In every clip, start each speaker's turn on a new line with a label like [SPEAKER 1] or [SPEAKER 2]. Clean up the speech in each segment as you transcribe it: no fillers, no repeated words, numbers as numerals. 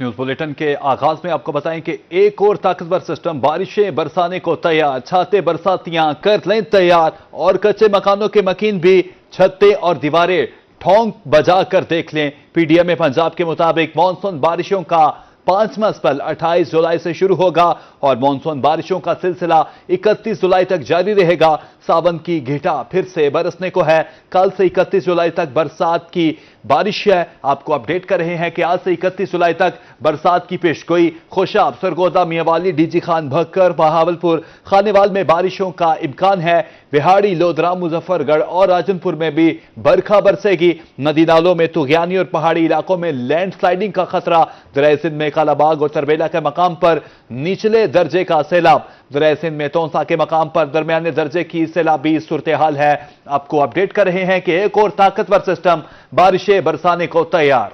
[SPEAKER 1] News bulletin کے آغاز میں آپ کو بتائیں کہ ایک اور طاقتور سسٹم بارشیں برسانے کو تیار، چھاتیں برساتیاں کر لیں تیار، اور کچے مکانوں کے مکین بھی چھتیں اور دیواریں ٹھونک بجا کر دیکھ لیں۔ پی ڈی ایم پنجاب کے مطابق مانسون بارشوں کا 5واں اسپیل 28 جولائی سے شروع ہوگا اور مانسون بارشوں کا سلسلہ 31 جولائی تک جاری رہے گا۔ ساون کی گھٹا پھر سے برسنے کو ہے۔ کل سے 31 جولائی تک برسات کی بارش ہے۔ آپ کو اپڈیٹ کر رہے ہیں کہ آج سے 31 جولائی تک برسات کی پیشگوئی۔ خوشاب، سرگودا، میاوالی، ڈی جی خان، بھکر، بہاولپور، خانیوال میں بارشوں کا امکان ہے۔ وہاڑی، لودھرا، مظفر گڑھ اور راجن پور میں بھی برکھا برسے گی۔ ندی نالوں میں طغیانی اور پہاڑی علاقوں میں لینڈ سلائیڈنگ کا خطرہ۔ دریائے سندھ میں کالا باغ اور تربیلا کے مقام پر نچلے درجے کا سیلاب۔ دریائے سندھ میں تونسا کے مقام پر درمیانے درجے کی سیلابی صورتحال ہے۔ آپ کو اپڈیٹ کر رہے ہیں کہ ایک اور طاقتور سسٹم بارشیں برسانے کو تیار۔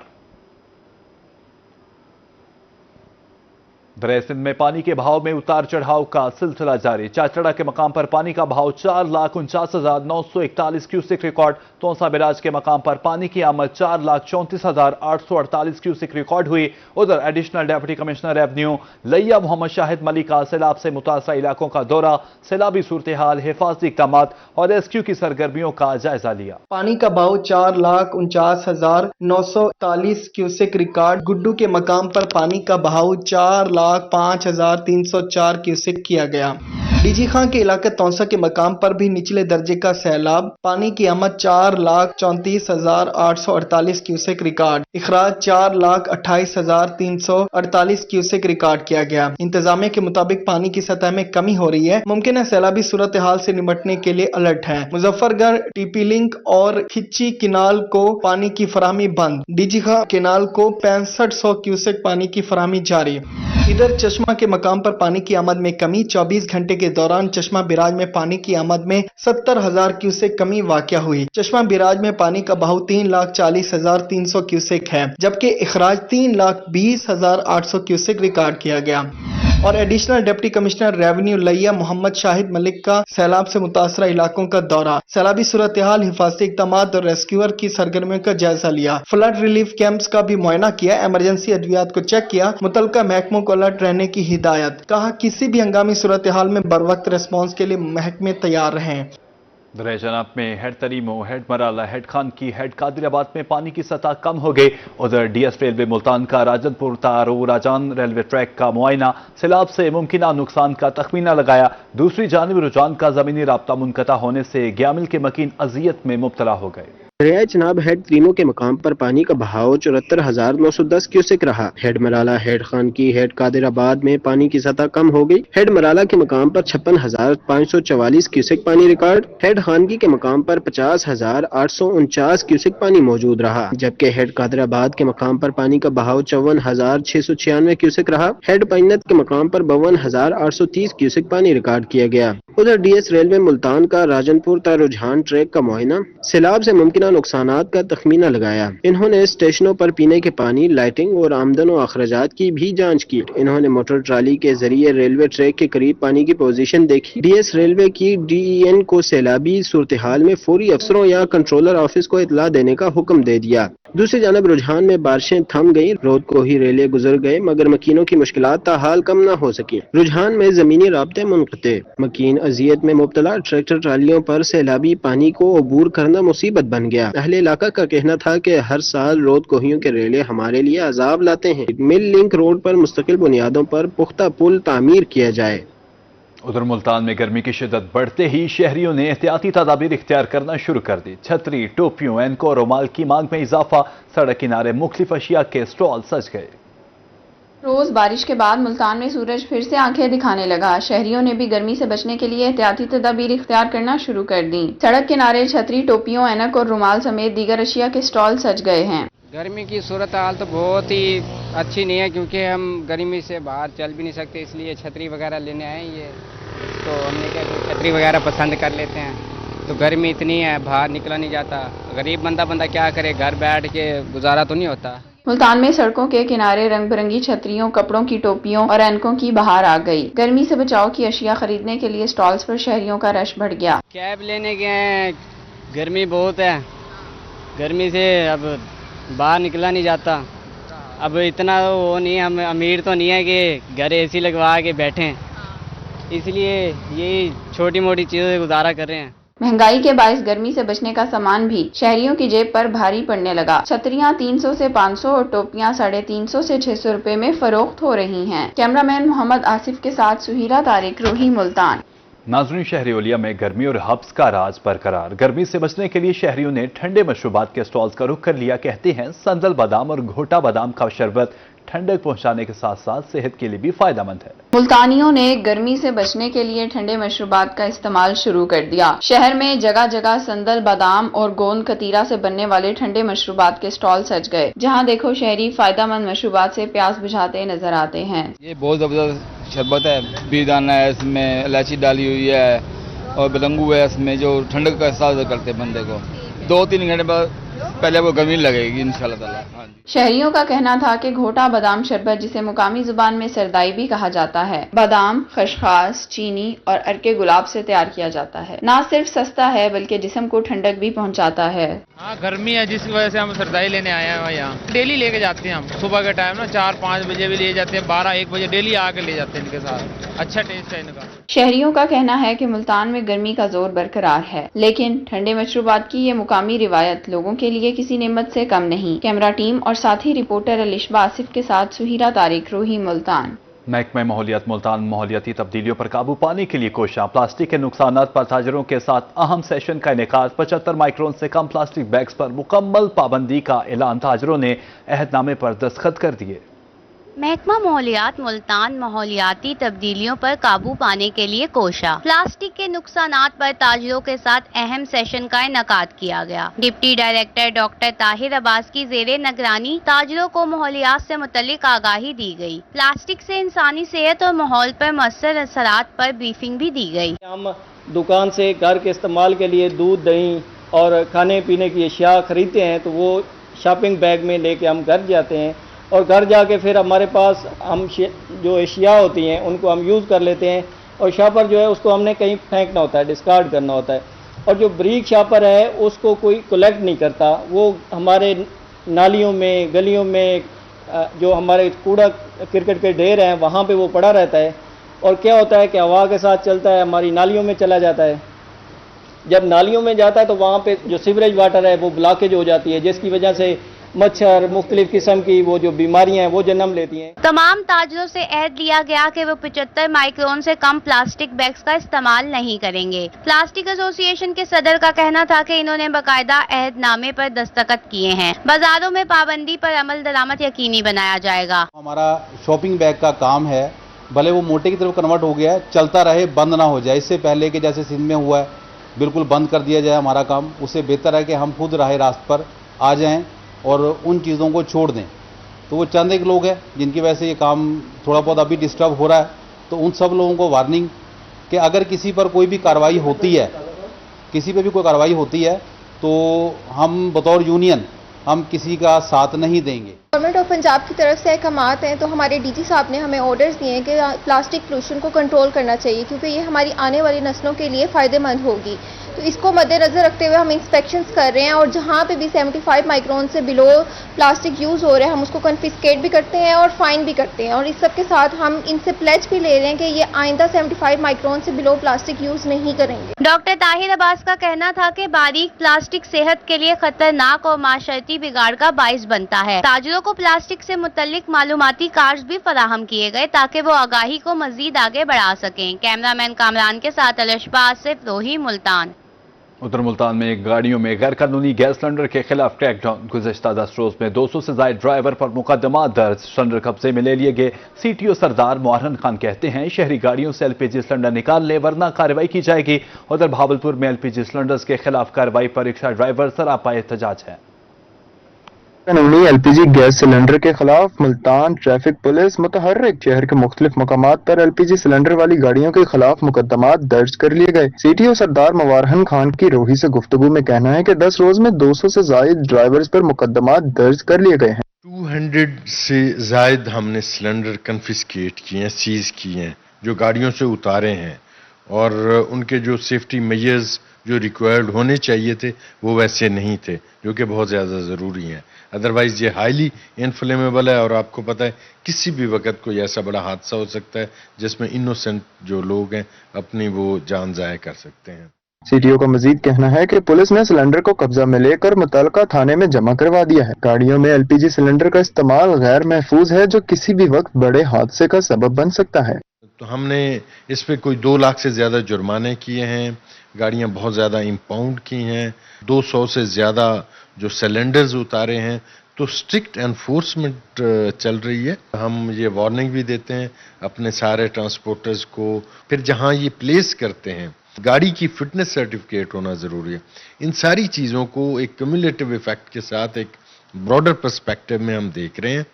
[SPEAKER 1] دریائے سندھ میں پانی کے بہاؤ میں اتار چڑھاؤ کا سلسلہ جاری۔ چاچڑا کے مقام پر پانی کا بہاؤ 4,49,941 کیوسک ریکارڈ۔ تونسا بیراج کے مقام پر پانی کی آمد 4,34,848 کیوسک ریکارڈ ہوئی۔ ادھر ایڈیشنل ڈیپٹی کمشنر ریونیو لیا محمد شاہد ملک کا سیلاب سے متاثرہ علاقوں کا دورہ، سیلابی صورتحال، حفاظتی اقدامات اور ریسکیو کی سرگرمیوں کا جائزہ لیا۔
[SPEAKER 2] پانی کا بہاؤ 4,49,941 کیوسک ریکارڈ۔ گڈو کے مقام پر پانی کا بہاؤ 4,05,304 کیوسک کیا گیا۔ ڈی جی خان کے علاقے تونسا کے مقام پر بھی نچلے درجے کا سیلاب، پانی کی آمد 4,34,848 کیوسک ریکارڈ، اخراج 4,28,348 کیوسک ریکارڈ کیا گیا۔ انتظامیہ کے مطابق پانی کی سطح میں کمی ہو رہی ہے، ممکنہ سیلابی صورتحال سے نمٹنے کے لیے الرٹ ہے۔ مظفر گڑھ، ٹی پی لنک اور کھچی کینال کو پانی کی فراہمی بند، ڈی جی خان کینال کو 6500 کیوسک پانی کی فراہمی جاری۔ ادھر چشمہ کے مقام پر پانی کی آمد میں کمی، 24 گھنٹے کے دوران چشمہ بیراج میں پانی کی آمد میں 70,000 کیوسک کمی واقع ہوئی۔ چشمہ بیراج میں پانی کا بہاؤ 3,40,300 کیوسک ہے، جبکہ اخراج 3,20,800 کیوسک ریکارڈ کیا گیا۔ اور ایڈیشنل ڈپٹی کمشنر ریونیو لیا محمد شاہد ملک کا سیلاب سے متاثرہ علاقوں کا دورہ، سیلابی صورتحال، حفاظتی اقدامات اور ریسکیور کی سرگرمیوں کا جائزہ لیا۔ فلڈ ریلیف کیمپس کا بھی معائنہ کیا، ایمرجنسی ادویات کو چیک کیا، متعلقہ محکموں کو الرٹ رہنے کی ہدایت، کہا کسی بھی ہنگامی صورتحال میں بروقت ریسپانس کے لیے محکمے تیار رہیں۔
[SPEAKER 1] دریا جناب میں head Trimmu, head Marala, head Khanki, head قادر آباد میں پانی کی سطح کم ہو گئی۔ ادھر ڈی ایس ریلوے ملتان کا راجن پور تارو راجان ریلوے ٹریک کا معائنہ، سیلاب سے ممکنہ نقصان کا تخمینہ لگایا۔ دوسری جانب رجحان کا زمینی رابطہ منقطع ہونے سے گیامل کے مکین اذیت میں مبتلا ہو گئے۔
[SPEAKER 3] دریائے چناب ہیڈ تریمو کے مقام پر پانی کا بہاؤ 74,910 کیوسک رہا۔ Head Marala, head Khanki, head قادر آباد میں پانی کی سطح کم ہو گئی۔ ہیڈ مرالہ کے مقام پر 56,544 کیوسک پانی ریکارڈ۔ ہیڈ خانگی کے مقام پر 50,849 کیوسک پانی موجود رہا، جبکہ ہیڈ قادر آباد کے مقام پر پانی کا بہاؤ 54,696 کیوسک رہا۔ ہیڈ پینت کے مقام پر 52,830 کیوسک پانی ریکارڈ کیا گیا۔ ادھر ڈی ایس ریلوے ملتان کا راجن پور تا رجحان ٹریک کا معائنہ، سیلاب سے ممکنہ نقصانات کا تخمینہ لگایا۔ انہوں نے اسٹیشنوں پر پینے کے پانی، لائٹنگ اور آمدن و اخراجات کی بھی جانچ کی۔ انہوں نے موٹر ٹرالی کے ذریعے ریلوے ٹریک کے قریب پانی کی پوزیشن دیکھی۔ ڈی ایس ریلوے کی ڈی ای این کو سیلابی صورتحال میں فوری افسروں یا کنٹرولر آفس کو اطلاع دینے کا حکم دے دیا۔ دوسری جانب رجحان میں بارشیں تھم گئیں، رود کو ہی ریلے گزر گئے، مگر مکینوں کی مشکلات تاحال کم نہ ہو سکی۔ رجحان میں زمینی رابطے منقطع، مکین اذیت میں مبتلا، ٹریکٹر ٹرالیوں پر سیلابی پانی کو عبور کرنا مصیبت بن گیا۔ اہل علاقہ کا کہنا تھا کہ ہر سال رود کوہیوں کے ریلے ہمارے لیے عذاب لاتے ہیں۔ مل لنک روڈ پر مستقل بنیادوں پر پختہ پل تعمیر کیا جائے۔
[SPEAKER 1] ادھر ملتان میں گرمی کی شدت بڑھتے ہی شہریوں نے احتیاطی تدابیر اختیار کرنا شروع کر دی۔ چھتری، ٹوپیوں، اینکو اور رومال کی مانگ میں اضافہ، سڑک کنارے مختلف اشیاء کے سٹال سج گئے۔
[SPEAKER 4] روز بارش کے بعد ملتان میں سورج پھر سے آنکھیں دکھانے لگا۔ شہریوں نے بھی گرمی سے بچنے کے لیے احتیاطی تدابیر اختیار کرنا شروع کر دیں۔ سڑک کنارے چھتری، ٹوپیوں، اینک اور رومال سمیت دیگر اشیاء کے سٹال سج گئے ہیں۔
[SPEAKER 5] گرمی کی صورتحال تو بہت ہی اچھی نہیں ہے، کیونکہ ہم گرمی سے باہر چل بھی نہیں سکتے، اس لیے چھتری وغیرہ لینے آئے ہیں۔ یہ تو ہم نے کہا چھتری وغیرہ پسند کر لیتے ہیں، تو گرمی اتنی ہے باہر نکلا نہیں جاتا۔ غریب بندہ کیا کرے، گھر بیٹھ کے گزارا تو نہیں ہوتا۔
[SPEAKER 4] ملتان میں سڑکوں کے کنارے رنگ برنگی چھتریوں، کپڑوں کی ٹوپیوں اور اینکوں کی بہار آ گئی۔ گرمی سے بچاؤ کی اشیاء خریدنے کے لیے سٹالز پر شہریوں کا رش بڑھ گیا۔
[SPEAKER 5] کیب لینے گئے ہیں، گرمی بہت ہے، گرمی سے اب باہر نکلا نہیں جاتا، अब इतना वो नहीं है, हम अमीर तो नहीं है कि घर एसी लगवा के बैठें, इसलिए यही छोटी मोटी चीज़ों से गुजारा कर रहे हैं।
[SPEAKER 4] महंगाई के बायस गर्मी से बचने का सामान भी शहरियों की जेब पर भारी पड़ने लगा। छतरियां 300 से 500 और टोपियां 350 से 600 रुपए में फरोख्त हो रही हैं। कैमरामैन मोहम्मद आसिफ के साथ सुहीरा तारिक, रोही, मुल्तान।
[SPEAKER 1] नाज़रीन, शहरी ओलिया में गर्मी और हब्स का राज बरकरार। गर्मी से बचने के लिए शहरियों ने ठंडे मशरूबात के स्टॉल्स का रुख कर लिया। कहते हैं संदल बादाम और घोटा बादाम का शरबत ठंडक पहुंचाने के साथ साथ सेहत के लिए भी फायदेमंद है।
[SPEAKER 4] मुल्तानियों ने गर्मी से बचने के लिए ठंडे मशरूबात का इस्तेमाल शुरू कर दिया। शहर में जगह जगह संदल बादाम और गोंद कतीरा से बनने वाले ठंडे मशरूबात के स्टॉल सज गए। जहां देखो शहरी फायदेमंद मशरूबात से प्यास बुझाते नजर आते हैं।
[SPEAKER 6] ये बहुत जबरदस्त शरबत है, बीदाना है, इसमें इलायची डाली हुई है और बलंगू है इसमें, जो ठंडक का एहसास करते हैं बंदे को। 2-3 घंटे बाद पहले वो गर्मी लगेगी इंशाल्लाह ताला। हाँ जी।
[SPEAKER 4] शहरियों का कहना था कि घोटा बादाम शरबत, जिसे मुकामी जुबान में सरदाई भी कहा जाता है, बादाम, खसखस, चीनी और अरके गुलाब से तैयार किया जाता है। न सिर्फ सस्ता है बल्कि जिस्म को ठंडक भी पहुंचाता है।
[SPEAKER 7] हाँ, गर्मी है जिसकी वजह से हम सरदाई लेने आए हैं यहाँ। डेली लेके जाते हैं हम, सुबह के टाइम ना 4-5 बजे भी ले जाते हैं, 12-1 बजे डेली आके ले जाते हैं इनके साथ। अच्छा टेस्ट है इनका।
[SPEAKER 4] शहरियों का कहना है कि मुल्तान में गर्मी का जोर बरकरार है, लेकिन ठंडे मशरूबात की ये मुकामी रिवायत लोगों के लिए किसी नेमत से कम नहीं। कैमरा टीम और साथी रिपोर्टर अलिशबा आसिफ के साथ सुहीरा तारिक, रोही, मुल्तान।
[SPEAKER 1] महकमा माहौलियात मुल्तान माहौलियाती तब्दीलियों पर काबू पाने के लिए कोशिश। प्लास्टिक के नुकसानात पर ताजरों के साथ अहम सेशन का इनेकाद। 75 माइक्रोन से कम प्लास्टिक बैग्स पर मुकम्मल पाबंदी का ऐलान। ताजरों ने अहदनामे पर दस्तखत कर दिए।
[SPEAKER 8] महकमा माहौलियात मुल्तान माहौलियाती तब्दीलियों पर काबू पाने के लिए कोशा। प्लास्टिक के नुकसानात पर ताजरों के साथ अहम सेशन का इनेकाद किया गया। Deputy director doctor Tahir Abbas की ज़ेरे निगरानी ताजरों को माहौलियात से मुतल्लिक आगाही दी गई। प्लास्टिक से इंसानी सेहत और माहौल पर मुअस्सर असरात पर ब्रीफिंग भी दी गई।
[SPEAKER 2] हम दुकान से घर के इस्तेमाल के लिए दूध, दही और खाने पीने की अशिया खरीदते हैं तो वो शॉपिंग बैग में लेके हम घर जाते हैं और घर जाके फिर हमारे पास हम जो अशिया होती हैं उनको हम यूज़ कर लेते हैं और शॉपर जो है उसको हमने कहीं फेंकना होता है, डिस्कार्ड करना होता है। और जो ब्रीक शॉपर है उसको कोई कलेक्ट नहीं करता, वो हमारे नालियों में, गलियों में जो हमारे कूड़ा क्रिकेट के ढेर हैं वहाँ पे वो पड़ा रहता है और क्या होता है कि हवा के साथ चलता है, हमारी नालियों में चला जाता है। जब नालियों में जाता है तो वहाँ पे जो सीवरेज वाटर है वो ब्लॉकेज हो जाती है, जिसकी वजह से मच्छर, मुख्तलिफ किस्म की वो जो बीमारियां हैं वो जन्म लेती हैं।
[SPEAKER 8] तमाम ताजरों से अहद लिया गया कि वो 75 माइक्रोन से कम प्लास्टिक बैग्स का इस्तेमाल नहीं करेंगे। प्लास्टिक एसोसिएशन के सदर का कहना था कि इन्होंने बाकायदा अहदनामे पर दस्तखत किए हैं। बाजारों में पाबंदी पर अमल दरामद यकीनी बनाया जाएगा।
[SPEAKER 9] हमारा शॉपिंग बैग का काम है, भले वो मोटे की तरफ कन्वर्ट हो गया है, चलता रहे, बंद ना हो जाए। इससे पहले कि जैसे सिंध में हुआ है बिल्कुल बंद कर दिया जाए हमारा काम, उससे बेहतर है कि हम खुद राह रास्त पर आ जाएं और उन चीज़ों को छोड़ दें। तो वो चंद एक लोग हैं जिनकी वजह से ये काम थोड़ा बहुत अभी डिस्टर्ब हो रहा है, तो उन सब लोगों को वार्निंग कि अगर किसी पर कोई भी कार्रवाई होती है, किसी पे भी कोई कार्रवाई होती है तो हम बतौर यूनियन हम किसी का साथ नहीं देंगे।
[SPEAKER 10] गवर्नमेंट ऑफ पंजाब की तरफ से अहकामात हैं तो हमारे डीजी साहब ने हमें ऑर्डर्स दिए हैं कि प्लास्टिक पोल्यूशन को कंट्रोल करना चाहिए क्योंकि ये हमारी आने वाली नस्लों के लिए फ़ायदेमंद होगी। तो इसको मद्देनज़र रखते हुए हम इंस्पेक्शंस कर रहे हैं और जहाँ पे भी 75 माइक्रोन से बिलो प्लास्टिक यूज़ हो रहा है हम उसको कन्फिस्केट भी करते हैं और फाइन भी करते हैं। और इस सब के साथ हम इनसे प्लेज भी ले रहे हैं कि ये आइंदा 75 माइक्रोन से बिलो प्लास्टिक यूज़ नहीं करेंगे।
[SPEAKER 8] डॉक्टर ताहिर अब्बास का कहना था कि बारीक प्लास्टिक सेहत के लिए खतरनाक और माशरती बिगाड़ का बाइस बनता है। ताजरों को प्लास्टिक से मुतल्लिक मालूमाती कार्ड्स भी फराहम किए गए ताकि वो आगाही को मजीद आगे बढ़ा सकें। कैमरामैन कामरान के साथ अलिशबा आसिफ, रोही, मुल्तान।
[SPEAKER 1] उधर मुल्तान में गाड़ियों में गैर कानूनी गैस सिलेंडर के खिलाफ क्रैकडाउन। गुज़श्ता 10 रोज में 200 से ज्यादा ड्राइवर पर मुकदमा दर्ज। सिलेंडर कब्जे में ले लिए गए। सीटीओ सरदार मुआरन खान कहते हैं शहरी गाड़ियों से एलपीजी सिलेंडर निकाल ले वरना कार्रवाई की जाएगी। उधर भावलपुर में एलपीजी सिलेंडर्स के खिलाफ कार्रवाई पर रिक्शा ड्राइवर सरापा एहतजाज है।
[SPEAKER 11] कानूनी एलपीजी गैस सिलेंडर के खिलाफ मुल्तान ट्रैफिक पुलिस मुतहर्रिक शहर के मुख्तलिफ मकामात पर एलपीजी सिलेंडर वाली गाड़ियों के खिलाफ मुकदमात दर्ज कर लिए गए। सीटीओ सरदार मुआरन खान की रोही से गुफ्तगू में कहना है कि 10 रोज में 200 से ज्यादा ड्राइवर्स पर मुकदमात दर्ज कर लिए गए हैं।
[SPEAKER 12] 200 से ज्यादा हमने सिलेंडर कन्फिस्केट किए हैं, सीज किए हैं, जो गाड़ियों से उतारे हैं और उनके जो सेफ्टी मेजर्स जो रिक्वायर्ड होने चाहिए थे वो वैसे नहीं थे, जो कि बहुत ज़्यादा ज़रूरी हैं। अदरवाइज़ ये हाईली इनफ्लेमेबल है और आपको पता है किसी भी वक्त कोई ऐसा बड़ा हादसा हो सकता है जिसमें इनोसेंट जो लोग हैं अपनी वो जान ज़ाया कर सकते हैं।
[SPEAKER 11] सीटीओ का मजीद कहना है कि पुलिस ने सिलेंडर को कब्जा में लेकर मुतलका थाने में जमा करवा दिया है। गाड़ियों में एलपीजी सिलेंडर का इस्तेमाल गैर महफूज है, जो किसी भी वक्त बड़े हादसे का सबब बन सकता है।
[SPEAKER 12] तो हमने इस पे कोई 2 लाख से ज़्यादा जुर्माने किए हैं, गाड़ियां बहुत ज़्यादा इंपाउंड की हैं, 200 से ज़्यादा जो सिलेंडर्स उतारे हैं, तो स्ट्रिक्ट एनफोर्समेंट चल रही है। हम ये वार्निंग भी देते हैं अपने सारे ट्रांसपोर्टर्स को, फिर जहां ये प्लेस करते हैं गाड़ी की फिटनेस सर्टिफिकेट होना ज़रूरी है। इन सारी चीज़ों को एक क्यूमुलेटिव इफेक्ट के साथ एक ब्रॉडर पर्सपेक्टिव में हम देख रहे हैं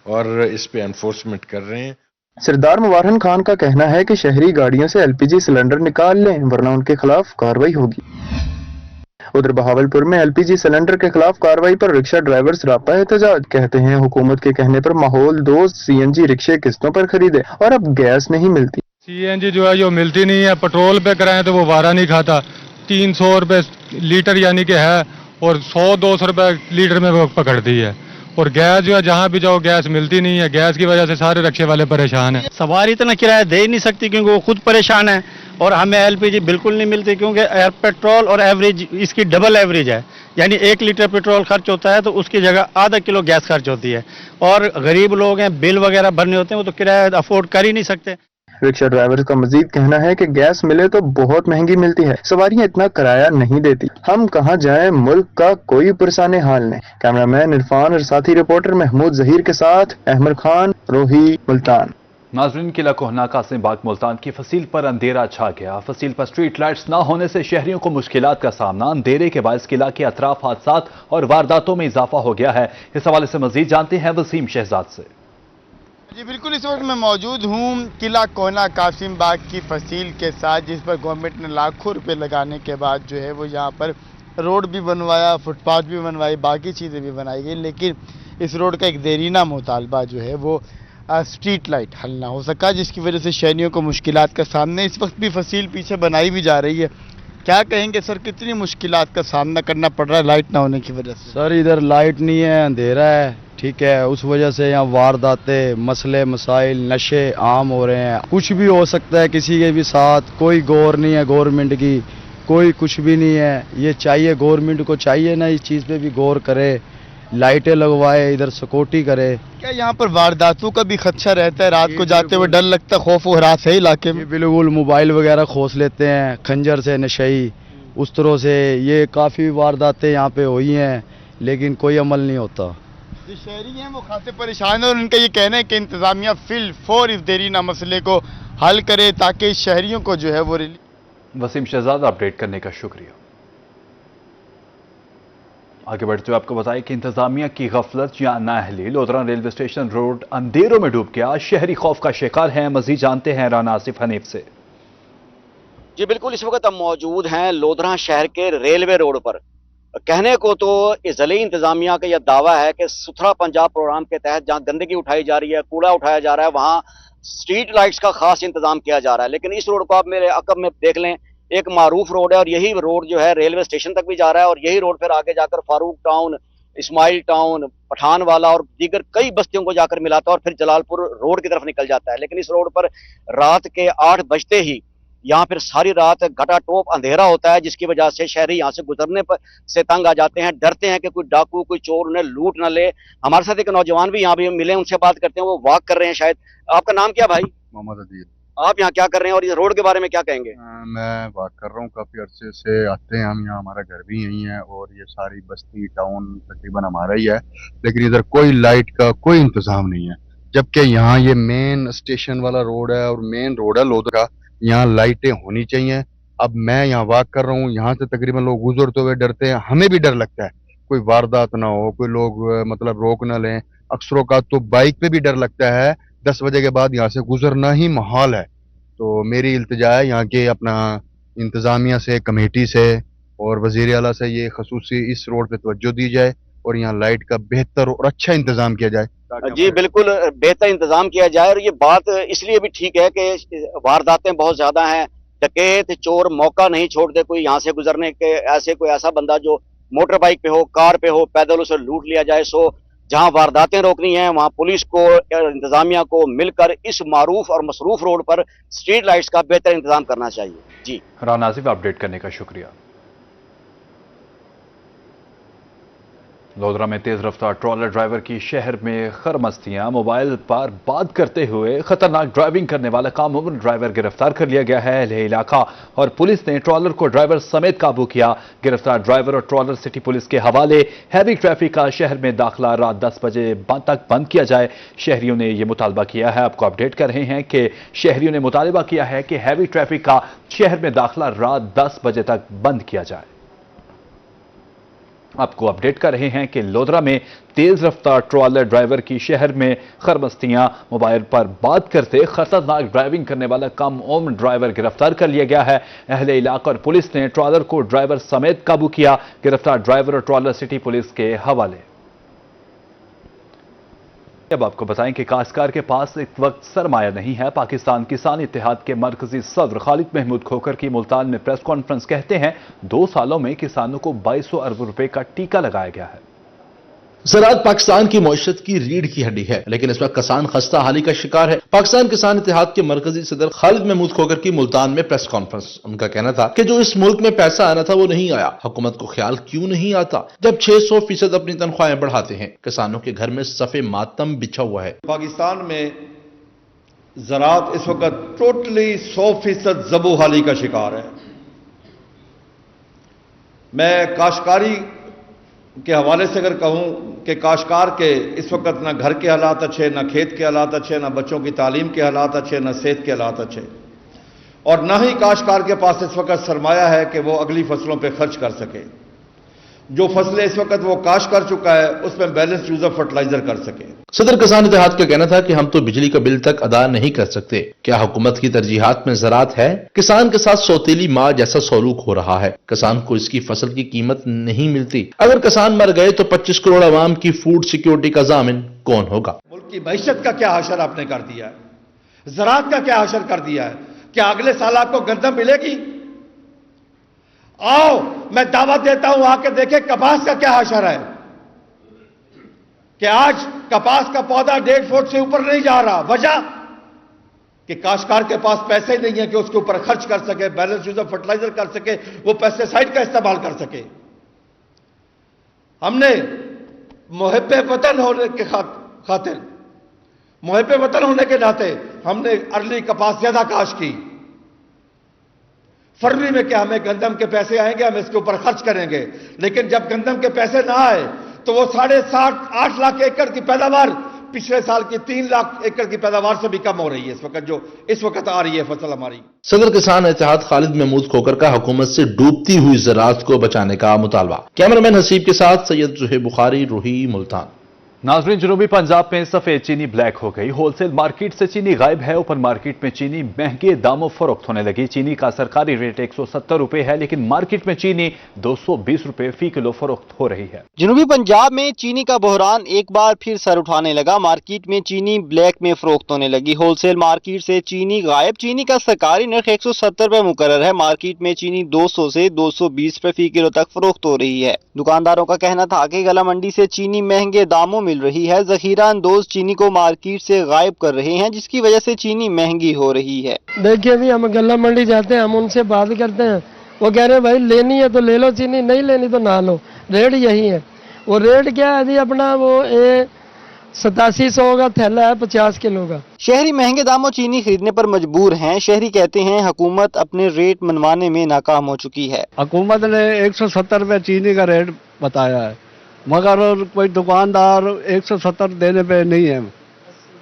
[SPEAKER 12] और इस पे एनफोर्समेंट कर रहे हैं।
[SPEAKER 11] सरदार मुबारक खान का कहना है कि शहरी गाड़ियों से एलपीजी सिलेंडर निकाल लें, वरना उनके खिलाफ कार्रवाई होगी। उधर बहावलपुर में एलपीजी सिलेंडर के खिलाफ कार्रवाई पर रिक्शा ड्राइवर्स रापा एहतजाज। कहते हैं हुकूमत के कहने पर माहौल दोस्त सीएनजी रिक्शे किस्तों पर खरीदे और अब गैस नहीं मिलती।
[SPEAKER 13] सीएनजी जो है जो मिलती नहीं है, पेट्रोल पे कराएं तो वो वारा नहीं खाता। 300 रुपए लीटर यानी कि है और 100-200 रुपए लीटर में वो पकड़ दी है। और गैस जो है जहाँ भी जाओ गैस मिलती नहीं है। गैस की वजह से सारे रिक्शे वाले परेशान हैं।
[SPEAKER 14] सवारी इतना किराया दे ही नहीं सकती क्योंकि वो खुद परेशान है और हमें एलपीजी बिल्कुल नहीं मिलती क्योंकि पेट्रोल और एवरेज इसकी डबल एवरेज है। यानी 1 लीटर पेट्रोल खर्च होता है तो उसकी जगह आधा किलो गैस खर्च होती है। और गरीब लोग हैं, बिल वगैरह भरने होते हैं, वो तो किराया अफोर्ड कर ही नहीं सकते।
[SPEAKER 11] रिक्शा ड्राइवर्स का मजीद कहना है कि गैस मिले तो बहुत महंगी मिलती है, सवारियां इतना किराया नहीं देती। हम कहां जाएं, मुल्क का कोई पुरसाने हाल नहीं। कैमरामैन इरफान और साथी रिपोर्टर महमूद जहीर के साथ अहमद खान, रोही, मुल्तान।
[SPEAKER 1] नाजरीन, किला कोहना कासिम बाग मुल्तान की फसील पर अंधेरा छा गया। फसील पर स्ट्रीट लाइट्स न होने से शहरियों को मुश्किलात का सामना। अंधेरे के बायस किला के अतराफ हादसात और वारदातों में इजाफा हो गया है। इस हवाले से मजीद जानते हैं वसीम शहजाद से।
[SPEAKER 15] जी बिल्कुल, इस वक्त मैं मौजूद हूँ किला कोहना कासिम बाग की फसील के साथ, जिस पर गवर्नमेंट ने लाखों रुपए लगाने के बाद जो है वो यहाँ पर रोड भी बनवाया, फुटपाथ भी बनवाई, बाकी चीज़ें भी बनाई गई, लेकिन इस रोड का एक देरीना मुतालबा जो है वो स्ट्रीट लाइट हल ना हो सका, जिसकी वजह से शहरियों को मुश्किलात का सामना। इस वक्त भी फसील पीछे बनाई भी जा रही है। क्या कहेंगे सर, कितनी मुश्किलात का सामना करना पड़ रहा है लाइट ना होने की वजह से?
[SPEAKER 16] सर इधर लाइट नहीं है, अंधेरा है, ठीक है, उस वजह से यहाँ वारदातें, मसले मसाइल, नशे आम हो रहे हैं। कुछ भी हो सकता है किसी के भी साथ, कोई गौर नहीं है गवर्नमेंट की, कोई कुछ भी नहीं है। ये चाहिए गवर्नमेंट को चाहिए ना इस चीज़ पे भी गौर करे, लाइटें लगवाए, इधर सिक्योरिटी करे।
[SPEAKER 15] क्या यहाँ पर वारदातों का भी खदशा रहता है? रात को जाते हुए डर लगता है, खौफ और रात है इलाके में?
[SPEAKER 16] बिल्कुल, मोबाइल वगैरह खोस लेते हैं, खंजर से नशई, उस तरह से ये काफ़ी वारदातें यहाँ पे हुई हैं, लेकिन कोई अमल नहीं होता।
[SPEAKER 15] जो शहरी हैं वो खासे परेशान है और उनका ये कहना है कि इंतजामिया फिल फौर इस देरीना मसले को हल करे ताकि शहरियों को जो है वो
[SPEAKER 1] वसीम शहजाद अपडेट करने का शुक्रिया। आगे बढ़ते हुए आपको बताएं कि इंतजामिया की गफलत या नाअहली, लोधरा रेलवे स्टेशन रोड अंधेरों में डूब गया। शहरी खौफ का शिकार हैं। मजीद जानते हैं राना आसिफ हनीफ से।
[SPEAKER 17] जी बिल्कुल, इस वक्त हम मौजूद हैं लोधरा शहर के रेलवे रोड पर। कहने को तो ज़िले इंतजामिया का यह दावा है कि सुथरा पंजाब प्रोग्राम के तहत जहां गंदगी उठाई जा रही है, कूड़ा उठाया जा रहा है, वहां स्ट्रीट लाइट्स का खास इंतजाम किया जा रहा है। लेकिन इस रोड को आप मेरे अकब में देख लें, एक मारूफ रोड है और यही रोड जो है रेलवे स्टेशन तक भी जा रहा है और यही रोड फिर आगे जाकर फारूक टाउन, इस्माइल टाउन, पठान वाला और दीगर कई बस्तियों को जाकर मिलाता है और फिर जलालपुर रोड की तरफ निकल जाता है। लेकिन इस रोड पर रात के 8 बजते ही यहाँ फिर सारी रात घटाटोप अंधेरा होता है, जिसकी वजह से शहरी यहाँ से गुजरने पर से तंग आ जाते हैं, डरते हैं कि कोई डाकू, कोई चोर उन्हें लूट न ले। हमारे साथ एक नौजवान भी यहाँ भी मिले, उनसे बात करते हैं, वो वॉक कर रहे हैं शायद। आपका नाम क्या भाई?
[SPEAKER 18] मोहम्मद अदील।
[SPEAKER 17] आप यहाँ क्या कर रहे हैं और इस रोड के बारे में क्या कहेंगे?
[SPEAKER 18] मैं वॉक कर रहा हूँ, काफ़ी अरसे से आते हैं हम यहाँ, हमारा घर भी यहीं है और ये सारी बस्ती टाउन तकरीबन हमारा ही है, लेकिन इधर कोई लाइट का कोई इंतजाम नहीं है। जबकि यहाँ ये मेन स्टेशन वाला रोड है और मेन रोड है लोधरा, यहाँ लाइटें होनी चाहिए। अब मैं यहाँ वॉक कर रहा हूँ, यहाँ से तकरीबन लोग गुजरते हुए डरते हैं, हमें भी डर लगता है कोई वारदात ना हो, कोई लोग मतलब रोक ना लें। अक्सरों का तो बाइक पे भी डर लगता है, 10 बजे के बाद यहाँ से गुजरना ही महाल है। तो मेरी इल्तिजा है यहाँ के अपना इंतज़ामिया से, कमेटी से और वज़ीर आला से ये खसूसी इस रोड पे तवज्जो दी जाए और यहाँ लाइट का बेहतर और अच्छा इंतजाम किया जाए।
[SPEAKER 17] जी बिल्कुल, बेहतर इंतजाम किया जाए। और ये बात इसलिए भी ठीक है कि वारदातें बहुत ज़्यादा हैं, डकैत चोर मौका नहीं छोड़ते कोई यहाँ से गुजरने के, ऐसे कोई ऐसा बंदा जो मोटर बाइक पे हो, कार पे हो, पैदल उसे लूट लिया जाए। सो जहां वारदातें रोकनी है वहां पुलिस को, इंतजामिया को मिलकर इस मारूफ और मसरूफ रोड पर स्ट्रीट लाइट्स का बेहतर इंतजाम करना चाहिए। जी
[SPEAKER 1] राना आसिफ, अपडेट करने का शुक्रिया। लोधरा में तेज रफ्तार ट्रॉलर ड्राइवर की शहर में खरमस्तियां, मोबाइल पर बात करते हुए खतरनाक ड्राइविंग करने वाला कामोमन ड्राइवर गिरफ्तार कर लिया गया है। लेह इलाका और पुलिस ने ट्रॉलर को ड्राइवर समेत काबू किया। गिरफ्तार ड्राइवर और ट्रॉलर सिटी पुलिस के हवाले। हैवी ट्रैफिक का शहर में दाखिला रात 10 बजे तक बंद किया जाए। शहरियों ने यह मुतालबा किया है। आपको अपडेट कर रहे हैं कि शहरियों ने मुतालबा किया है कि हैवी ट्रैफिक का शहर में दाखिला रात 10 बजे तक बंद किया जाए। आपको अपडेट कर रहे हैं कि लोधरा में तेज रफ्तार ट्रॉलर ड्राइवर की शहर में खरमस्तियां, मोबाइल पर बात करते खतरनाक ड्राइविंग करने वाला कम उम्र ड्राइवर गिरफ्तार कर लिया गया है। अहले इलाका और पुलिस ने ट्रॉलर को ड्राइवर समेत काबू किया। गिरफ्तार ड्राइवर और ट्रॉलर सिटी पुलिस के हवाले। अब आपको बताएं कि काश्तकार के पास इस वक्त सरमाया नहीं है। पाकिस्तान किसान इत्तेहाद के मरकजी सदर खालिद महमूद खोखर की मुल्तान में प्रेस कॉन्फ्रेंस कहते हैं 2 सालों में किसानों को 2200 अरब रुपए का टीका लगाया गया है।
[SPEAKER 19] ज़राअत पाकिस्तान की मईशत की रीढ़ की हड्डी है, लेकिन इस वक्त किसान खस्ता हाली का शिकार है। पाकिस्तान किसान इत्तेहाद के मरकजी सदर खालिद महमूद खोखर की मुल्तान में प्रेस कॉन्फ्रेंस। उनका कहना था कि जो इस मुल्क में पैसा आना था वो नहीं आया। हुकूमत को ख्याल क्यों नहीं आता जब 600% अपनी तनख्वाहें बढ़ाते हैं। किसानों के घर में सफ़े मातम बिछा हुआ है।
[SPEAKER 20] पाकिस्तान में ज़राअत इस वक्त टोटली 100% ज़बूहाली का शिकार है। मैं काश्तकारी के हवाले से अगर कहूं कि काश्तकार के इस वक्त ना घर के हालात अच्छे, ना खेत के हालात अच्छे, ना बच्चों की तालीम के हालात अच्छे, ना सेहत के हालात अच्छे, और ना ही काश्तकार के पास इस वक्त सरमाया है कि वो अगली फसलों पे खर्च कर सके। जो फसलें इस वक्त वो काश कर चुका है उसमें बैलेंस यूज ऑफ फर्टिलाइजर कर सके।
[SPEAKER 19] सदर किसान इत्तेहाद का कहना था कि हम तो बिजली का बिल तक अदा नहीं कर सकते। क्या हुकूमत की तरजीहात में ज़राअत है? किसान के साथ सौतेली माँ जैसा सलूक हो रहा है। किसान को इसकी फसल की कीमत नहीं मिलती। अगर किसान मर गए तो 25 करोड़ आवाम की फूड सिक्योरिटी का जामिन कौन होगा?
[SPEAKER 20] मुल्क की मईशत का क्या हशर आपने कर दिया है? ज़राअत का क्या हशर कर दिया है? क्या अगले साल आपको गंदम मिलेगी? आओ मैं दावत देता हूं, आके देखें कपास का क्या हशर है कि आज कपास का पौधा 1.5 फुट से ऊपर नहीं जा रहा। वजह कि काश्तकार के पास पैसे नहीं है कि उसके ऊपर खर्च कर सके, बैलेंस यूज ऑफ फर्टिलाइजर कर सके, वो पेस्टिसाइड का इस्तेमाल कर सके। हमने मुहिब्बे वतन होने के खातिर, मुहिब्बे वतन होने के नाते हमने अर्ली कपास ज्यादा काश की। फरवरी में क्या हमें गंदम के पैसे आएंगे, हम इसके ऊपर खर्च करेंगे, लेकिन जब गंदम के पैसे ना आए तो वो 7.5-8 लाख एकड़ की पैदावार पिछले साल की 3 लाख एकड़ की पैदावार से भी कम हो रही है इस वक्त, जो इस वक्त आ रही है फसल हमारी।
[SPEAKER 19] सदर किसान इत्तेहाद खालिद महमूद खोखर का हुकूमत से डूबती हुई ज़राअत को बचाने का मुतालबा। कैमरामैन हसीब के साथ सैयद जुहेब बुखारी, रूही, मुल्तान।
[SPEAKER 1] नाजरीन, जनूबी पंजाब में सफेद चीनी ब्लैक हो गई। होलसेल मार्केट से चीनी गायब है। ओपन मार्केट में चीनी महंगे दामों फरोख्त होने लगी। चीनी का सरकारी रेट 170 रुपए है, लेकिन मार्केट में चीनी 220 रुपए फी किलो फरोख्त हो रही है।
[SPEAKER 21] जनूबी पंजाब में चीनी का बहरान एक बार फिर सर उठाने लगा। मार्केट में चीनी ब्लैक में फरोख्त होने लगी। होलसेल मार्केट से चीनी गायब। चीनी का सरकारी नर्ख 170 रुपए मुकर्रर है। मार्केट में चीनी 200 से 220 रुपए फी किलो तक फरोख्त हो रही है। दुकानदारों का कहना था कि गला मंडी से चीनी महंगे दामों मिल रही है। जखीरा अंदोज चीनी को मार्केट से गायब कर रहे हैं, जिसकी वजह से चीनी महंगी हो रही है।
[SPEAKER 22] देखिए भी हम गला मंडी जाते हैं, हम उनसे बात करते हैं, वो कह रहे हैं भाई लेनी है तो ले लो चीनी, नहीं लेनी तो ना लो, रेट यही है। वो रेट क्या है जी अपना, वो 8700 का थैला है 50 किलो का।
[SPEAKER 21] शहरी महंगे दामों चीनी खरीदने पर मजबूर हैं। शहरी कहते हैं हुकूमत अपने रेट मनवाने में नाकाम हो चुकी है।
[SPEAKER 23] हुकूमत ने 170 रुपए चीनी का रेट बताया है, मगर कोई दुकानदार 170 देने पे नहीं है।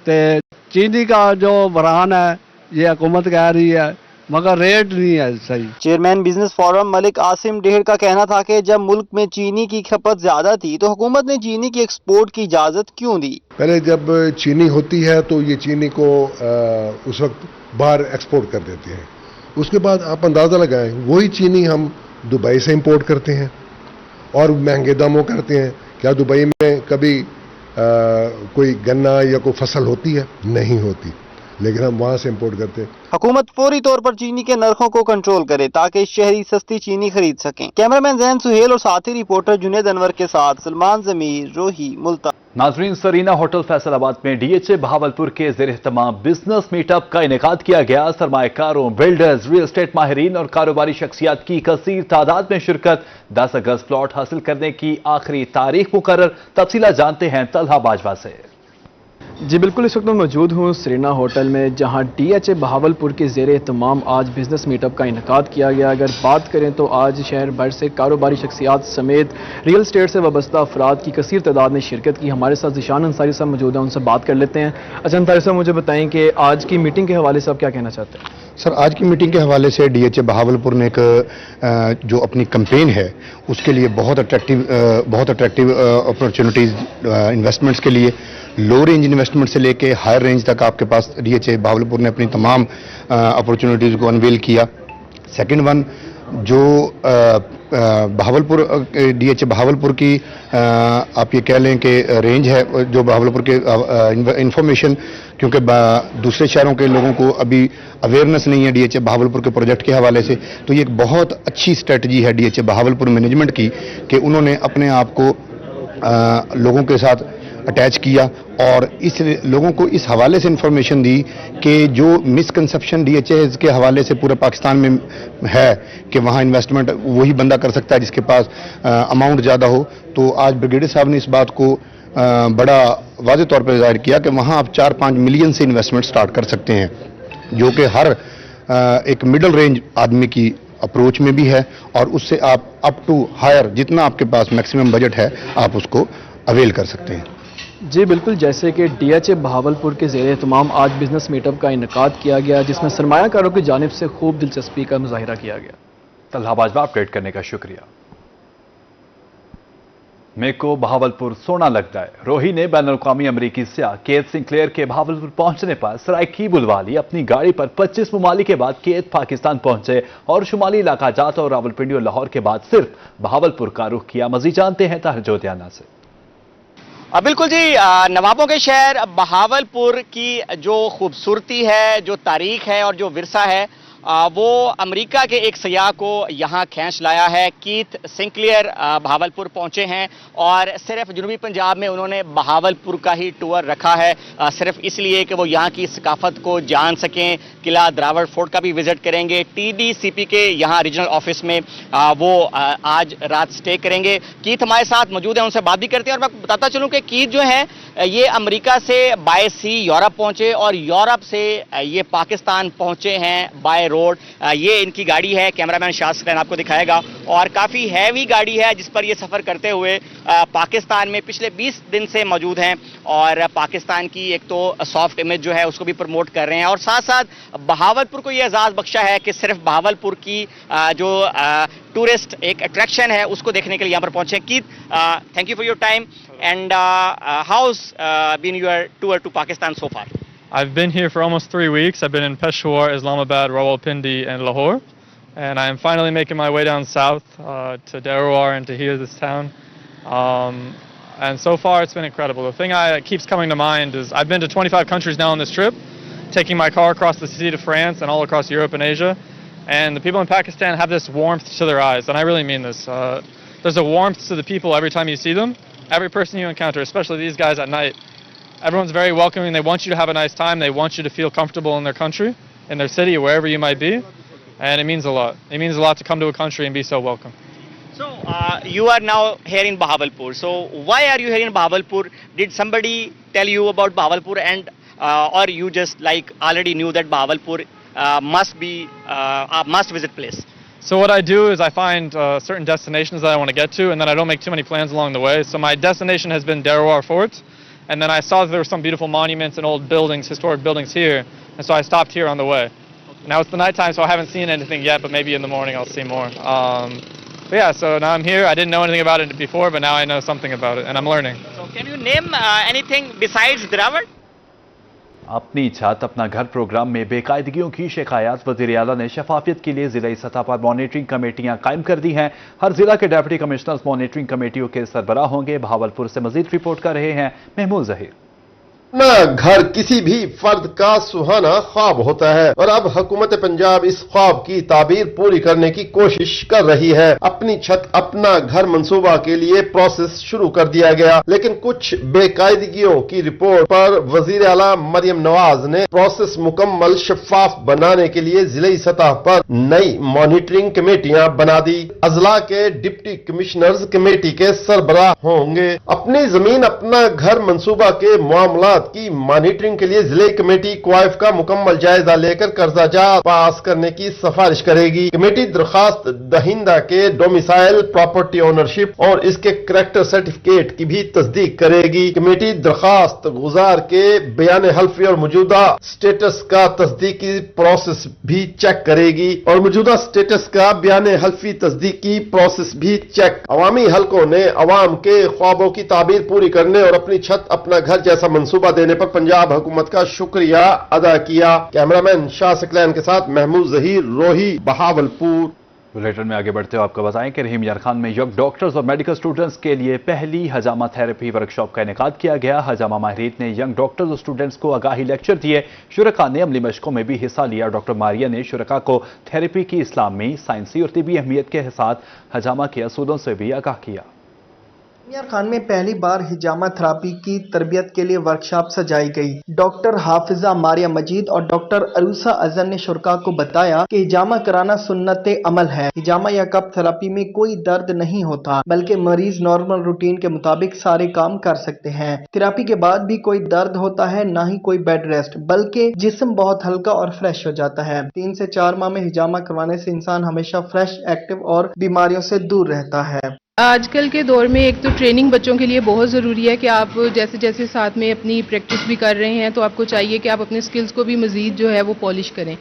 [SPEAKER 23] तो चीनी का जो बहरान है ये हुकूमत कह रही है, मगर रेट नहीं है सही।
[SPEAKER 21] Chairman business forum Malik Asim ढेर का कहना था कि जब मुल्क में चीनी की खपत ज्यादा थी तो हुकूमत ने चीनी की एक्सपोर्ट की इजाजत क्यों दी?
[SPEAKER 24] पहले जब चीनी होती है तो ये चीनी को उस वक्त बाहर एक्सपोर्ट कर देते हैं। उसके बाद आप अंदाजा लगाएं, वही चीनी हम दुबई से इंपोर्ट करते हैं और महंगे दामों करते हैं। क्या दुबई में कभी कोई गन्ना या कोई फसल होती है? नहीं होती। लेकिन हम वहाँ से इम्पोर्ट करते हैं।
[SPEAKER 21] हुकूमत फौरी तौर पर चीनी के नरखों को कंट्रोल करे ताकि शहरी सस्ती चीनी खरीद सकें। कैमरामैन जैन सुहेल और साथी रिपोर्टर जुनेद अनवर के साथ सलमान जमीर, रोही, मुल्तान।
[SPEAKER 1] नाजरीन, सरीना होटल फैसलाबाद में डीएचए बहावलपुर के ज़ेर-ए-इत्तिमाम बिजनेस मीटअप का इनेकाद किया गया। सरमाएकारों, बिल्डर्स, रियल एस्टेट माहिरीन और कारोबारी शख्सियात की कसीर तादाद में शिरकत। 10 अगस्त प्लॉट हासिल करने की आखिरी तारीख मुकर्रर। तफसीला जानते हैं तलहा बाजवा से।
[SPEAKER 3] जी बिल्कुल, इस वक्त मैं मौजूद हूँ सरीना होटल में, जहाँ डीएचए बहावलपुर के ज़ेर-ए-इत्तिमाम आज बिजनेस मीटअप का इनेकाद किया गया। अगर बात करें तो आज शहर भर से कारोबारी शख्सियात समेत रियल एस्टेट से वाबस्ता अफराद की कसीर तादाद ने शिरकत की। हमारे साथ ज़ीशान अंसारी साहब मौजूद हैं, उनसे बात कर लेते हैं। अच्छा अंसारी साहब, मुझे बताएं कि आज की मीटिंग के हवाले से आप क्या कहना चाहते हैं?
[SPEAKER 5] सर, आज की मीटिंग के हवाले से डीएचए बहावलपुर ने एक जो अपनी कैंपेन है उसके लिए बहुत अट्रैक्टिव अपॉर्चुनिटीज़ इन्वेस्टमेंट्स के लिए, लो रेंज इन्वेस्टमेंट से लेके हायर रेंज तक आपके पास डीएचए बहावलपुर ने अपनी तमाम अपॉर्चुनिटीज़ को अनवेल किया। सेकंड वन, जो बहावलपुर डीएचए बहावलपुर की आप ये कह लें कि रेंज है, जो बहावलपुर के इंफॉर्मेशन, क्योंकि दूसरे शहरों के लोगों को अभी अवेयरनेस नहीं है डीएचए बहावलपुर के प्रोजेक्ट के हवाले से, तो ये एक बहुत अच्छी स्ट्रेटजी है डीएचए बहावलपुर मैनेजमेंट की कि उन्होंने अपने आप को लोगों के साथ अटैच किया और इस लोगों को इस हवाले से इंफॉर्मेशन दी कि जो मिसकंसेप्शन डीएचए के हवाले से पूरे पाकिस्तान में है कि वहाँ इन्वेस्टमेंट वही बंदा कर सकता है जिसके पास अमाउंट ज़्यादा हो। तो आज ब्रिगेडियर साहब ने इस बात को बड़ा वाज़ेह तौर पर ज़ाहिर किया कि वहाँ आप 4-5 मिलियन से इन्वेस्टमेंट स्टार्ट कर सकते हैं, जो कि हर एक मिडल रेंज आदमी की अप्रोच में भी है और उससे आप अप टू हायर जितना आपके पास मैक्सिमम बजट है आप उसको अवेल कर सकते हैं।
[SPEAKER 3] जी बिल्कुल, जैसे कि डीएचए बहावलपुर के ज़ेर-ए-इत्तिमाम आज बिजनेस मीटअप का इनेकाद किया गया, जिसमें सरमायाकारों की जानिब से खूब दिलचस्पी का मुजाहिरा किया गया।
[SPEAKER 1] तलहा बाजवा, अपडेट करने का शुक्रिया। मेरे को बहावलपुर सोना लगता है। रोही ने बैनुल-अक़वामी अमरीकी सियाह केथ सिंक्लेयर के बहावलपुर पहुंचने पर सराइकी बुलवा ली। अपनी गाड़ी पर 25 ममालिक के बाद केथ पाकिस्तान पहुंचे और शुमाली इलाका जात और रावलपिंडी और लाहौर के बाद सिर्फ बहावलपुर का रुख किया। मजीद जानते हैं ताहिर जोधियाना से।
[SPEAKER 21] बिल्कुल जी, नवाबों के शहर बहावलपुर की जो खूबसूरती है, जो तारीख है और जो विरसा है, वो अमेरिका के एक सयाह को यहाँ खींच लाया है। कीथ सिंक्लेयर बहावलपुर पहुँचे हैं और सिर्फ जनूबी पंजाब में उन्होंने बहावलपुर का ही टूर रखा है, सिर्फ इसलिए कि वो यहाँ की सकाफत को जान सकें। किला द्रावड़ फोर्ट का भी विजिट करेंगे। टीडीसीपी के यहाँ रीजनल ऑफिस में वो आज रात स्टे करेंगे। कीथ हमारे साथ मौजूद है, उनसे बात भी करते हैं। और मैं बताता चलूँ कि कीथ जो है ये अमेरिका से बाय सी यूरोप पहुँचे और यूरोप से ये पाकिस्तान पहुँचे हैं बाय रोड। ये इनकी गाड़ी है, कैमरामैन शास्त्रन आपको दिखाएगा, और काफ़ी हैवी गाड़ी है जिस पर ये सफ़र करते हुए पाकिस्तान में पिछले 20 दिन से मौजूद हैं और पाकिस्तान की एक तो सॉफ्ट इमेज जो है उसको भी प्रमोट कर रहे हैं और साथ साथ बहावलपुर को ये एजाज़ बख्शा है कि सिर्फ बहावलपुर की जो टूरिस्ट एक अट्रैक्शन है उसको देखने के लिए यहाँ पर पहुंचे। Keith, thank you for your time and how's been your tour to Pakistan so far?
[SPEAKER 13] I've been here for almost 3 weeks. I've been in Peshawar, Islamabad, Rawalpindi, and Lahore. And I am finally making my way down south to Darawar and to here, this town. And so far it's been incredible. The thing that keeps coming to mind is I've been to 25 countries now on this trip, taking my car across the sea to France and all across Europe and Asia. And the people in Pakistan have this warmth to their eyes, and I really mean this. There's a warmth to the people every time you see them. Every person you encounter, especially these guys at night. Everyone's very welcoming. They want you to have a nice time. They want you to feel comfortable in their country, in their city, or wherever you might be. And it means a lot. It means a lot to come to a country and be so welcome.
[SPEAKER 21] So, you are now here in Bahawalpur. So, why are you here in Bahawalpur? Did somebody tell you about Bahawalpur, and or you just like already knew that Bahawalpur must be a must-visit place?
[SPEAKER 13] So what I do is I find certain destinations that I want to get to, and then I don't make too many plans along the way. So my destination has been Darawar Fort, and then I saw that there were some beautiful monuments and old buildings, historic buildings here, and so I stopped here on the way. Now it's the nighttime, so I haven't seen anything yet, but maybe in the morning I'll see more. But yeah, so now I'm here. I didn't know anything about it before, but now I know something about it, and I'm learning.
[SPEAKER 21] So can you name anything besides Darawar?
[SPEAKER 1] अपनी छत अपना घर programme में बेकायदगियों की शिकायत वज़ीर आला ने शफाफियत के लिए जिला सतह पर मॉनिटरिंग कमेटियां कायम कर दी हैं। हर जिला के डिप्टी कमिश्नर्स मॉनिटरिंग कमेटियों के सरबराह होंगे। बहावलपुर से मजीद रिपोर्ट कर रहे हैं महमूद जहीर।
[SPEAKER 2] अपना घर किसी भी फर्द का सुहाना ख्वाब होता है और अब हुकूमत पंजाब इस ख्वाब की ताबीर पूरी करने की कोशिश कर रही है। अपनी छत अपना घर मंसूबा के लिए प्रोसेस शुरू कर दिया गया, लेकिन कुछ बेकायदगियों की रिपोर्ट पर वजीर आला मरियम नवाज ने प्रोसेस मुकम्मल शफाफ बनाने के लिए जिले सतह पर नई मॉनिटरिंग कमेटियां बना दी। अजला के डिप्टी कमिश्नर्स कमेटी के सरबराह होंगे। अपनी जमीन अपना घर मंसूबा के मामला की मॉनिटरिंग के लिए जिले कमेटी क्वाइफ का मुकम्मल जायजा लेकर कर्जाजात पास करने की सिफारिश करेगी। कमेटी दरखास्त दहिंदा के डोमिसाइल, प्रॉपर्टी ओनरशिप और इसके करैक्टर सर्टिफिकेट की भी तस्दीक करेगी। कमेटी दरखास्त गुजार के बयान हल्फी और मौजूदा स्टेटस का तस्दीकी प्रोसेस भी चेक करेगी और मौजूदा स्टेटस का बयान हल्फी तस्दीकी प्रोसेस भी चेक। अवामी हलकों ने अवाम के ख्वाबों की ताबीर पूरी करने और अपनी छत अपना घर जैसा मंसूबा देने पर पंजाब हुकूमत का शुक्रिया अदा किया। कैमरामैन शाह सकलैन के साथ महमूद जहीर, रोही, बहावलपुर।
[SPEAKER 1] बुलेटिन में आगे बढ़ते हुए आपको बताएं कि रहीम यार खान में यंग डॉक्टर्स और मेडिकल स्टूडेंट्स के लिए पहली हजामा थेरेपी वर्कशॉप का इनेकाद किया गया। हजामा माहिरीन ने यंग डॉक्टर्स और स्टूडेंट्स को आगाही लेक्चर दिए। शुरका ने अमली मशकों में भी हिस्सा लिया। डॉक्टर मारिया ने शुरका को थेरेपी की इस्लामी, साइंसी और तिबी अहमियत के साथ हजामा के असूलों से भी आगाह किया।
[SPEAKER 4] यार खान में पहली बार हिजामा थेरेपी की तरबियत के लिए वर्कशॉप सजाई गई। डॉक्टर हाफिजा मारिया मजीद और डॉक्टर अरूसा अजहर ने शुरका को बताया कि हिजामा कराना सुन्नत अमल है। हिजामा या कप थेरेपी में कोई दर्द नहीं होता, बल्कि मरीज नॉर्मल रूटीन के मुताबिक सारे काम कर सकते हैं। थेरेपी के बाद भी कोई दर्द होता है, ना ही कोई बेड रेस्ट, बल्कि जिस्म बहुत हल्का और फ्रेश हो जाता है। 3 से 4 माह में हिजामा करवाने से इंसान हमेशा फ्रेश, एक्टिव और बीमारियों से दूर रहता है।
[SPEAKER 6] आजकल के दौर में एक तो ट्रेनिंग बच्चों के लिए बहुत ज़रूरी है कि आप जैसे जैसे साथ में अपनी प्रैक्टिस भी कर रहे हैं, तो आपको चाहिए कि आप अपने स्किल्स को भी मज़ीद जो है वो पॉलिश करें।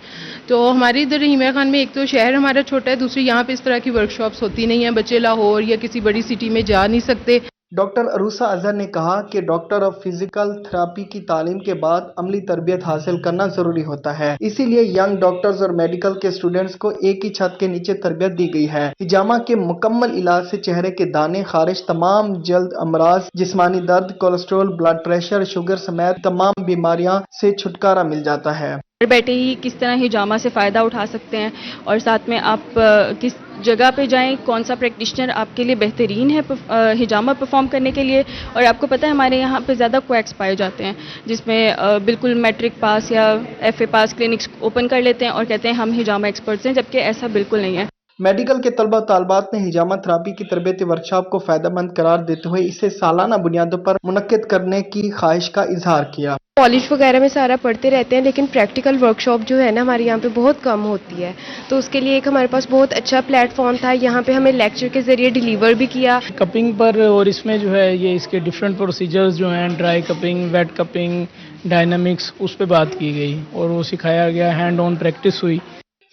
[SPEAKER 6] तो हमारे इधर रहीम यार खान में एक तो शहर हमारा छोटा है, दूसरी यहाँ पे इस तरह की वर्कशॉप्स होती नहीं हैं। बच्चे लाहौर या किसी बड़ी सिटी में जा नहीं सकते।
[SPEAKER 4] डॉक्टर अरूसा अजहर ने कहा कि डॉक्टर ऑफ फिजिकल थेरेपी की तालीम के बाद अमली तरबियत हासिल करना जरूरी होता है, इसीलिए यंग डॉक्टर्स और मेडिकल के स्टूडेंट्स को एक ही छत के नीचे तरबियत दी गई है। हिजामा के मुकम्मल इलाज से चेहरे के दाने, खारिश, तमाम जल्द अमराज, जिस्मानी दर्द, कोलेस्ट्रॉल, ब्लड प्रेशर, शुगर समेत तमाम बीमारियां से छुटकारा मिल जाता है।
[SPEAKER 7] घर बैठे ही किस तरह हिजामा से फ़ायदा उठा सकते हैं और साथ में आप किस जगह पे जाएं, कौन सा प्रैक्टिशनर आपके लिए बेहतरीन है हिजामा परफॉर्म करने के लिए। और आपको पता है हमारे यहाँ पे ज़्यादा क्वैक्स पाए जाते हैं, जिसमें बिल्कुल मैट्रिक पास या FA पास क्लिनिक्स ओपन कर लेते हैं और कहते हैं हम हिजामा एक्सपर्ट्स हैं, जबकि ऐसा बिल्कुल नहीं है।
[SPEAKER 4] मेडिकल के तलबा तालबात ने हिजामा थेरेपी की तरबियती वर्कशॉप को फ़ायदेमंद करार देते हुए इसे सालाना बुनियादों पर मुनक्किद करने की ख्वाहिश का इजहार किया।
[SPEAKER 25] कॉलेज वगैरह में सारा पढ़ते रहते हैं, लेकिन प्रैक्टिकल वर्कशॉप जो है ना हमारे यहाँ पे बहुत कम होती है, तो उसके लिए एक हमारे पास बहुत अच्छा प्लेटफॉर्म था। यहाँ पे हमें लेक्चर के जरिए डिलीवर भी किया
[SPEAKER 26] कपिंग पर, और इसमें जो है ये इसके डिफरेंट प्रोसीजर्स जो हैं, dry cupping, wet cupping, dynamics, उस पर बात की गई और वो सिखाया गया, हैंड ऑन प्रैक्टिस हुई।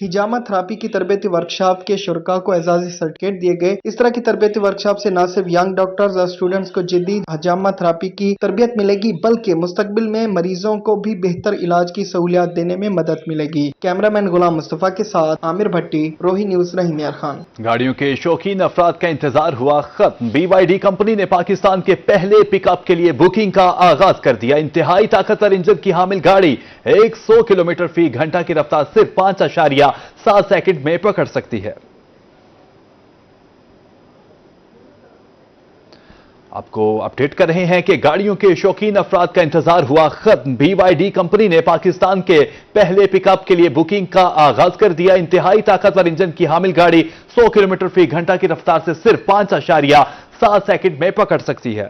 [SPEAKER 4] हिजामा थेरेपी की तरबियती वर्कशॉप के शुरका को एजाजी सर्टिफिकेट दिए गए। इस तरह की तरबियती वर्कशॉप से न सिर्फ यंग डॉक्टर्स और स्टूडेंट्स को जदीद हिजामा थेरेपी की तरबियत मिलेगी, बल्कि मुस्तकबिल में मरीजों को भी बेहतर इलाज की सहूलियत देने में मदद मिलेगी। कैमरामैन गुलाम मुस्तफा के साथ आमिर भट्टी, रोही न्यूज, रहीम यार खान।
[SPEAKER 1] गाड़ियों के शौकीन अफराद का इंतजार हुआ खत्म। BYD कंपनी ने पाकिस्तान के पहले पिकअप के लिए बुकिंग का आगाज कर दिया। इंतहाई ताकतवर इंजन की हामिल गाड़ी 100 किलोमीटर फी घंटा की रफ्तार सिर्फ 5.7 सेकंड में पकड़ सकती है। आपको अपडेट कर रहे हैं कि गाड़ियों के शौकीन अफराद का इंतजार हुआ खत्म। BYD कंपनी ने पाकिस्तान के पहले पिकअप के लिए बुकिंग का आगाज कर दिया। इंतहाई ताकतवर इंजन की हामिल गाड़ी 100 किलोमीटर फी घंटा की रफ्तार से सिर्फ 5.7 सेकंड में पकड़ सकती है।